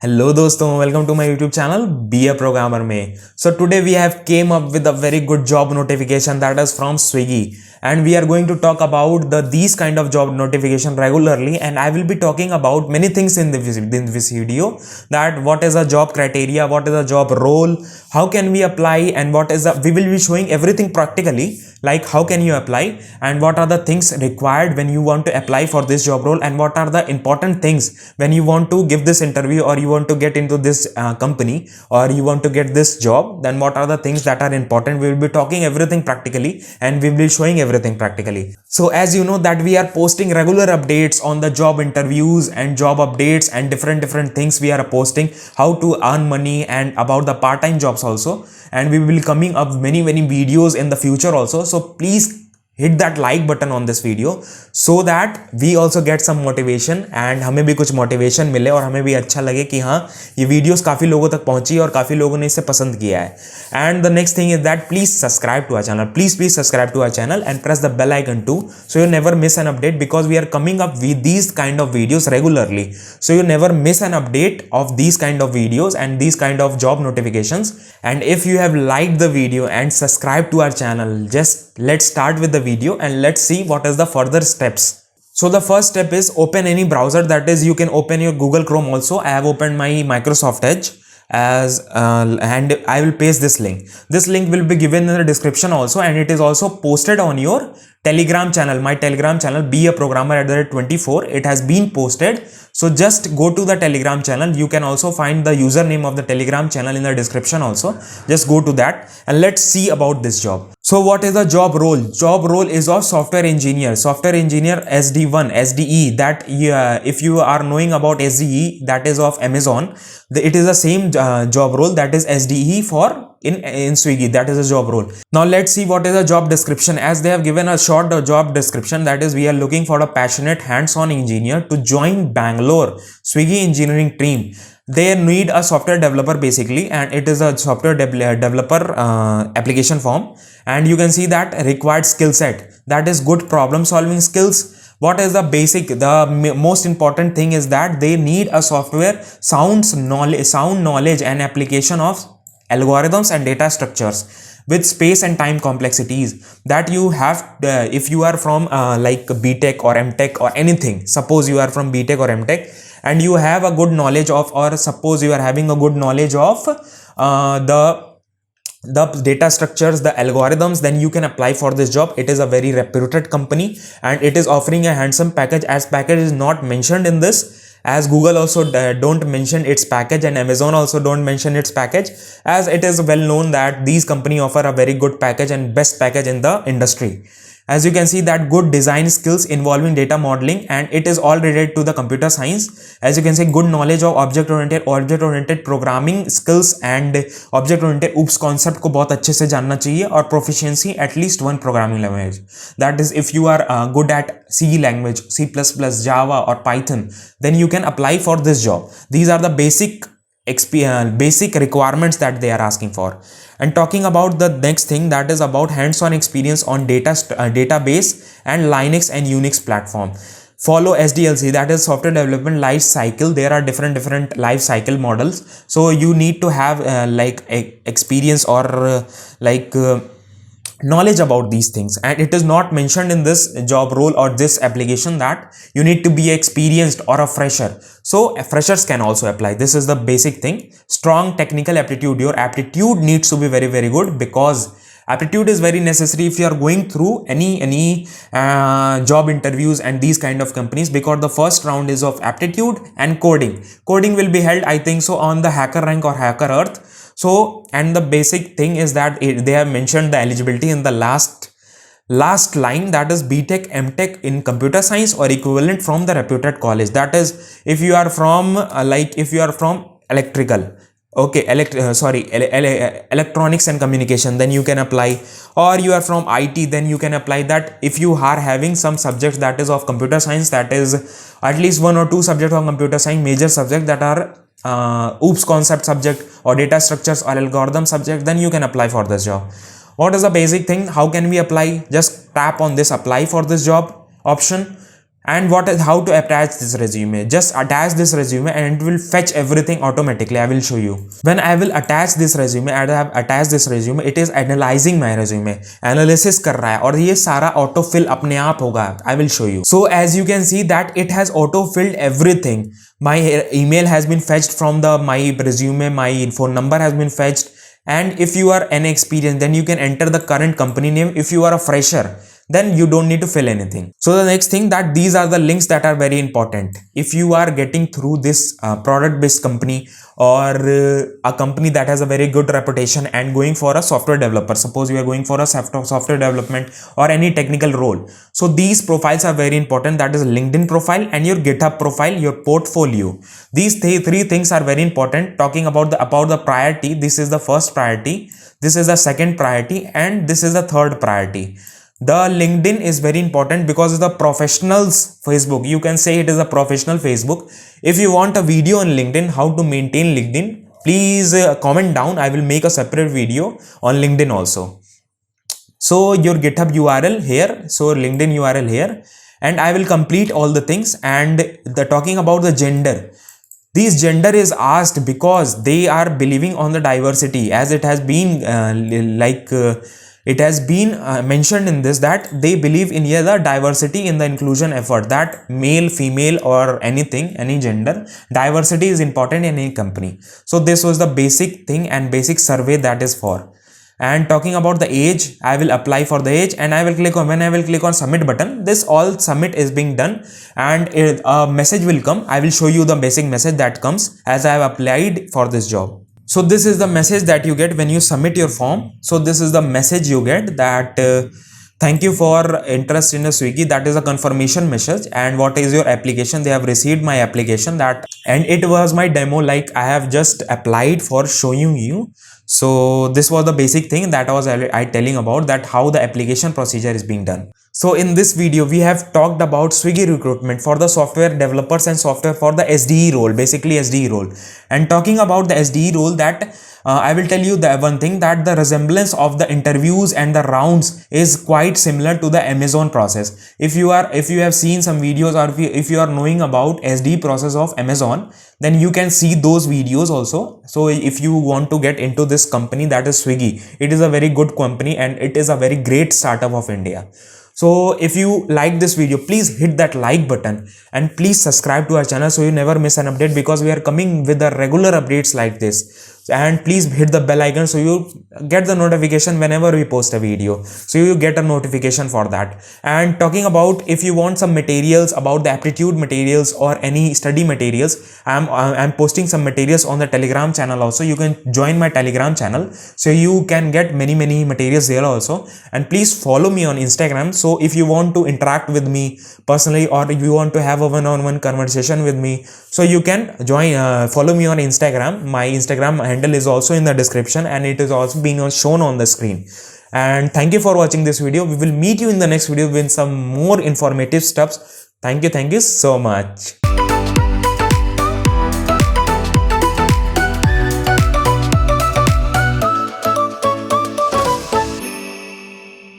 Hello दोस्तों, welcome to my YouTube channel be a programmer में. So today we have came up with a very good job notification that is from Swiggy, and we are going to talk about these kind of job notification regularly, and I will be talking about many things in this video, that what is a job criteria, what is a job role, how can we apply, and we will be showing everything practically, like how can you apply and what are the things required when you want to apply for this job role, and what are the important things when you want to give this interview or you want to get into this company or you want to get this job. Then what are the things that are important? We will be talking everything practically and we will be showing everything practically. So as you know that we are posting regular updates on the job interviews and job updates and different things we are posting, how to earn money and about the part-time jobs also, and we will be coming up many videos in the future also. So please hit that like button on this video so that we also get some motivation and हमें भी कुछ motivation मिले और हमें भी अच्छा लगे कि हाँ ये videos काफ़ी लोगों तक पहुंची और काफ़ी लोगों ने इसे पसंद किया है. And the next thing is that please subscribe to our channel. Please subscribe to our channel and press the bell icon too, so you never miss an update, because we are coming up with these kind of videos regularly. So you never miss an update of these kind of videos and these kind of job notifications. And if you have liked the video and subscribed to our channel, just let's start with the video and let's see what is the further steps. So the first step is open any browser, that is you can open your Google Chrome also. I have opened my Microsoft Edge and I will paste this link. This link will be given in the description also, and it is also posted on your Telegram channel, my Telegram channel, be a programmer at the 24. It has been posted. So just go to the Telegram channel. You can also find the username of the Telegram channel in the description also. Just go to that and let's see about this job. So what is the job role? Job role is of software engineer SD1, SDE. That if you are knowing about SDE, that is of Amazon. It is the same job role, that is SDE for in Swiggy. That is a job role. Now let's see what is a job description. As they have given a short job description, that is we are looking for a passionate hands-on engineer to join Bangalore Swiggy engineering team. They need a software developer basically, and it is a software developer application form. And you can see that required skill set, that is good problem solving skills. What is the basic, the most important thing is that they need a software sound knowledge and application of algorithms and data structures with space and time complexities. That you have if you are from like BTech or MTech or anything. Suppose you are from BTech or MTech and you have a good knowledge of, or suppose you are having a good knowledge of the data structures, the algorithms, then you can apply for this job. It is a very reputed company and it is offering a handsome package. As package is not mentioned in this, as Google also don't mention its package and Amazon also don't mention its package, as it is well known that these company offer a very good package and best package in the industry. As you can see that good design skills involving data modeling, and it is all related to the computer science. As you can see, good knowledge of object-oriented programming skills and object-oriented OOPS concept को बहुत अच्छे से जानना चाहिए, और proficiency at least one programming language. That is, if you are good at C language, C++, Java or Python, then you can apply for this job. These are the basic requirements that they are asking for. And talking about the next thing, that is about hands-on experience on database and Linux and Unix platform. Follow SDLC, that is software development life cycle. There are different life cycle models, so you need to have like experience or knowledge about these things. And it is not mentioned in this job role or this application that you need to be experienced or a fresher. So freshers can also apply. This is the basic thing. Strong technical aptitude. Your aptitude needs to be very good, because aptitude is very necessary if you are going through any job interviews and these kind of companies, because the first round is of aptitude and coding. Coding will be held, I think so, on the HackerRank or HackerEarth. So, and the basic thing is that they have mentioned the eligibility in the last line, that is BTech, MTech in computer science or equivalent from the reputed college. That is, if you are from electrical, okay, electronics and communication, then you can apply. Or you are from IT, then you can apply that. If you are having some subjects that is of computer science, that is at least 1 or 2 subjects of computer science, major subjects that are OOPS concept subject or data structures or algorithm subject, then you can apply for this job. What is the basic thing? How can we apply? Just tap on this apply for this job option. And what is how to attach this resume? Just attach this resume and it will fetch everything automatically. I will show you. When I will attach this resume, and I have attached this resume, it is analyzing my resume, analysis कर रहा है, और ये सारा auto fill अपने आप होगा. I will show you. So as you can see that it has auto filled everything. My email has been fetched from the my resume, my phone number has been fetched, and if you are inexperienced, then you can enter the current company name. If you are a fresher, then you don't need to fill anything. So the next thing, that these are the links that are very important. If you are getting through this product based company, or a company that has a very good reputation and going for a software developer, suppose you are going for a software development or any technical role, so these profiles are very important. That is LinkedIn profile and your GitHub profile, your portfolio. These three things are very important. Talking about the priority, this is the first priority, this is the second priority, and this is the third priority. The LinkedIn is very important because it's the professionals Facebook. You can say it is a professional Facebook. If you want a video on LinkedIn, how to maintain LinkedIn, please comment down. I will make a separate video on LinkedIn also. So your GitHub URL here, so LinkedIn URL here, and I will complete all the things. And the talking about the gender, this gender is asked because they are believing on the diversity, as it has been it has been mentioned in this that they believe in the diversity in the inclusion effort, that male, female, or anything, any gender diversity is important in any company. So this was the basic thing and basic survey that is for. And talking about the age, I will apply for the age, and I will click on, when I will click on submit button, this all submit is being done, and a message will come. I will show you the basic message that comes as I have applied for this job. So this is the message that you get when you submit your form. So this is the message you get, that thank you for interest in a Swiggy. That is a confirmation message. And what is your application? They have received my application, that, and it was my demo, like I have just applied for showing you. So this was the basic thing that I telling about, that how the application procedure is being done. So in this video, we have talked about Swiggy recruitment for the software developers and software for the SDE role, basically SDE role. And talking about the SDE role, that I will tell you the one thing, that the resemblance of the interviews and the rounds is quite similar to the Amazon process. If you have seen some videos, or if you are knowing about SDE process of Amazon, then you can see those videos also. So if you want to get into this company, that is Swiggy, it is a very good company and it is a very great startup of India. So if you like this video, please hit that like button and please subscribe to our channel so you never miss an update, because we are coming with the regular updates like this. And please hit the bell icon so you get the notification whenever we post a video, so you get a notification for that. And talking about, if you want some materials about the aptitude materials or any study materials, I'm posting some materials on the Telegram channel also. You can join my Telegram channel so you can get many materials there also. And please follow me on Instagram. So if you want to interact with me personally, or if you want to have a one-on-one conversation with me, so you can follow me on Instagram. My Instagram handle is also in the description, and it is also being shown on the screen. And thank you for watching this video. We will meet you in the next video with some more informative stuffs. Thank you so much.